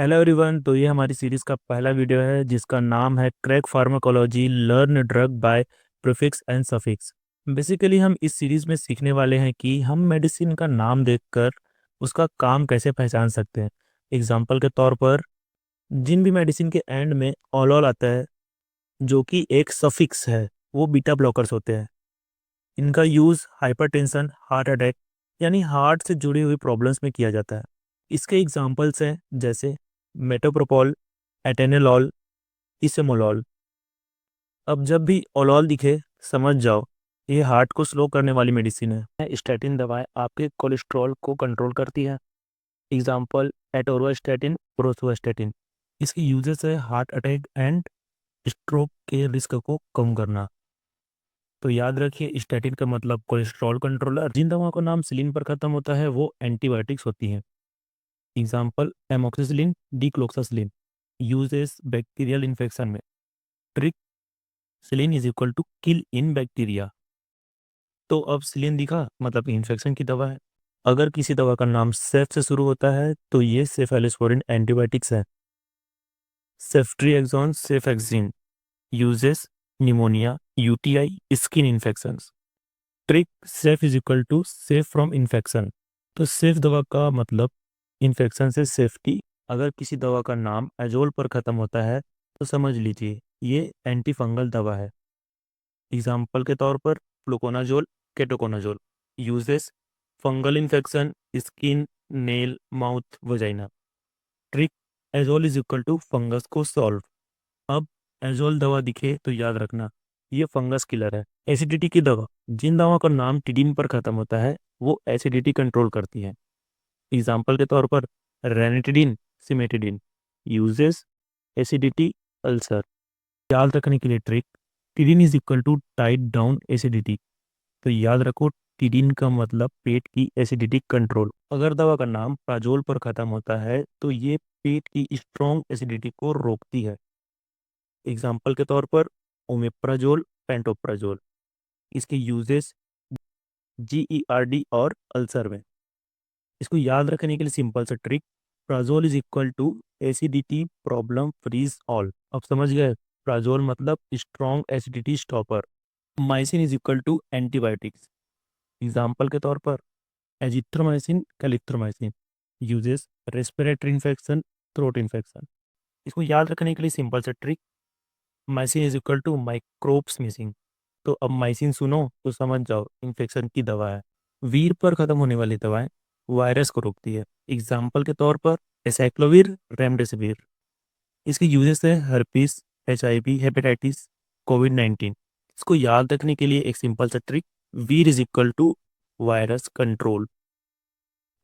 Hello everyone. तो ये हमारी सीरीज का पहला वीडियो है जिसका नाम है crack pharmacology learn drug bye prefix and suffix. Basically हम इस सीरीज में सीखने वाले हैं कि हम मेडिसिन का नाम देखकर उसका काम कैसे पहचान सकते हैं। एग्जाम्पल के तौर पर जिन भी मेडिसिन के एंड में ऑलॉल आता है जो कि एक सफिक्स है, वो बीटा ब्लॉकर्स होते हैं। इनका यूज़ हाइपरटेंशन, हार्ट अटैक यानी हार्ट से जुड़ी हुई प्रॉब्लम्स में किया जाता है। इसके एग्जाम्पल्स हैं जैसे मेटोप्रोपोल, एटेनोल, इसेमोलॉल। अब जब भी ओलॉल दिखे समझ जाओ ये हार्ट को स्लो करने वाली मेडिसिन है। स्टैटिन दवाएं आपके कोलेस्ट्रॉल को कंट्रोल करती है। एग्जाम्पल एटोरोस्टैटिन, प्रोस्टोस्टैटिन। इसकी यूजेस है हार्ट अटैक एंड स्ट्रोक के रिस्क को कम करना। तो याद रखिए स्टैटिन का मतलब कोलेस्ट्रॉल कंट्रोलर। जिन दवाओं का नाम सिलिन पर खत्म होता है वो एंटीबायोटिक्स होती हैं। Example amoxicillin, dicloxacillin. Uses bacterial infection में। Trick cillin is equal to kill इन बैक्टीरिया। तो अब सिलिन दिखा मतलब इन्फेक्शन की दवा है। अगर किसी दवा का नाम सेफ से शुरू होता है तो ये सेफेलोस्पोरिन एंटीबायोटिक्स है। Ceftriaxone, cephalexin. Uses pneumonia, UTI, skin infections. Trick ceph is equal to safe from infection. तो सेफ दवा का मतलब इन्फेक्शन से सेफ्टी। अगर किसी दवा का नाम एजोल पर खत्म होता है तो समझ लीजिए ये एंटी फंगल दवा है। एग्जाम्पल के तौर पर fluconazole, ketoconazole. Uses fungal infection, skin, nail, mouth, vagina. Trick azole is equal to fungus को सॉल्व। अब एजोल दवा दिखे तो याद रखना ये फंगस किलर है। एसिडिटी की दवा, जिन दवाओं का नाम टिडिन पर खत्म होता है वो एसिडिटी कंट्रोल करती है। एग्जाम्पल के तौर पर ranitidine, cimetidine. Uses acidity, ulcer. याद रखने के लिए trick tidine is equal to tight down acidity. तो याद रखो टिडिन का मतलब पेट की एसिडिटी कंट्रोल। अगर दवा का नाम प्राजोल पर खत्म होता है तो ये पेट की स्ट्रॉन्ग एसिडिटी को रोकती है। एग्जाम्पल के तौर पर ओमेप्राजोल, पेंटोप्राजोल। इसके यूजेस जीईआरडी और अल्सर में। इसको याद रखने के लिए सिंपल सा trick prazole is equal to acidity problem freeze all. अब समझ गए प्राजोल मतलब strong acidity stopper. Mycin is equal to antibiotics. Example के तौर पर azithromycin, clarithromycin. Uses respiratory infection, throat infection. इसको याद रखने के लिए सिंपल सा trick mycin is equal to microbes missing. तो अब माइसिन सुनो तो समझ जाओ इन्फेक्शन की दवा है। वीर पर खत्म होने वाली दवाएं वायरस को रोकती है। एग्जाम्पल के तौर पर एसाइक्लोवीर, रेमडेसिविर। इसके यूजेस है हर्पीस, एचआईवी, हेपेटाइटिस, कोविड-19। इसको याद रखने के लिए एक सिंपल सा trick vir is equal to virus control.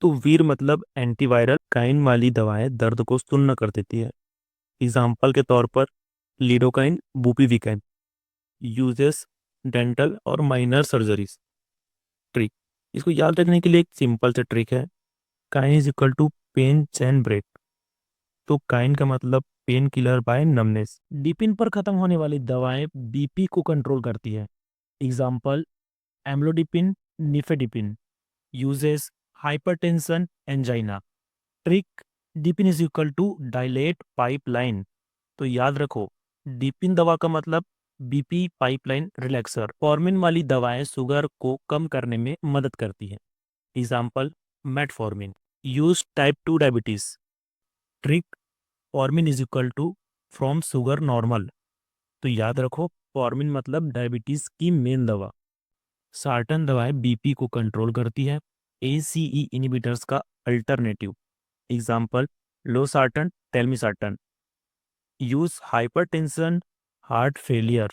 तो वीर मतलब एंटीवायरल काइन वाली दवाएं दर्द को सुन्न कर देती है। एग्जाम्पल के तौर पर लिडोकाइन, बुपिविकाइन। यूजेस डेंटल और माइनर सर्जरीज। ट्रिक इसको याद रखने के लिए एक सिंपल सा ट्रिक है caine is equal to pain chain break. तो काइन का मतलब pain killer by numbness. Dipine पर खत्म होने वाली दवाएं बीपी को कंट्रोल करती है। Example amlodipine, nifedipine. Uses hypertension, angina. Trick dipine is equal to dilate pipeline. तो याद रखो डिपिन दवा का मतलब बीपी पाइपलाइन रिलैक्सर। फॉर्मिन वाली दवाएं शुगर को कम करने में मदद करती है। Example metformin. Use type 2 diabetes. Trick formin is equal to from sugar normal. तो याद रखो फॉर्मिन मतलब डायबिटीज की मेन दवा। सार्टन दवाएं बीपी को कंट्रोल करती है। एसीई इनहिबिटर्स का alternative. Example losartan, telmisartan. Use hypertension, heart failure.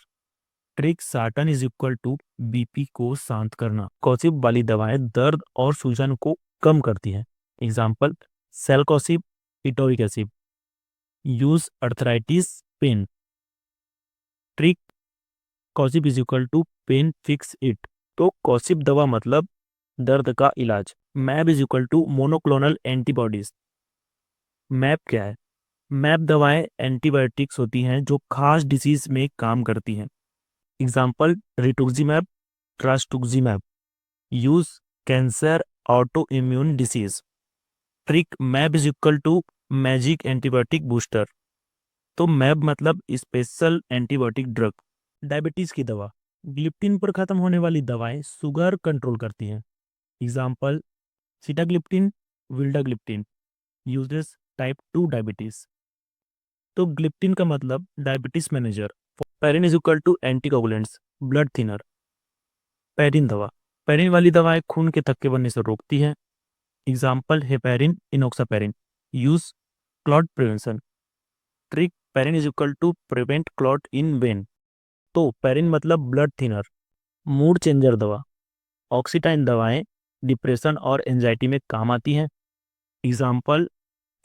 Trick sartan is equal to BP को शांत करना। कॉसिब वाली दवाएं दर्द और सूजन को कम करती हैं। Example celecoxib, etoric acid. Use arthritis, pain. Trick coxib is equal to pain fix it. तो कॉसिब दवा मतलब दर्द का इलाज। Mab is equal to monoclonal antibodies. Mab क्या है? मैप दवाएं एंटीबायोटिक्स होती हैं जो खास डिसीज में काम करती हैं। Example rituximab, trastuzumab. Use cancer, auto immune disease. Trick mab is equal to magic antibiotic booster. तो मैब मतलब स्पेशल एंटीबायोटिक ड्रग। डायबिटीज की दवा, ग्लिप्टिन पर खत्म होने वाली दवाएं शुगर कंट्रोल करती हैं। Example sitagliptin, vildagliptin. Uses type 2 diabetes. तो ग्लिप्टिन का मतलब diabetes manager. Parin is equal to anticoagulants, blood thinner. Parin दवा, पेरिन वाली दवाएं खून के थक्के बनने से रोकती हैं। Example heparin, enoxaparin. Use clot prevention. Trick parin is equal to prevent clot in vein. तो पेरिन मतलब ब्लड थिनर। मूड चेंजर दवा, ऑक्सीटाइन दवाएं डिप्रेशन और एंजाइटी में काम आती हैं। Example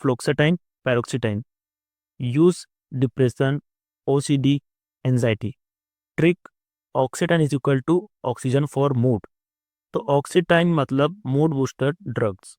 fluoxetine, paroxetine. Use depression, OCD, anxiety. Trick oxetine is equal to oxygen for mood. तो ऑक्सीटाइन मतलब मूड बूस्टर ड्रग्स।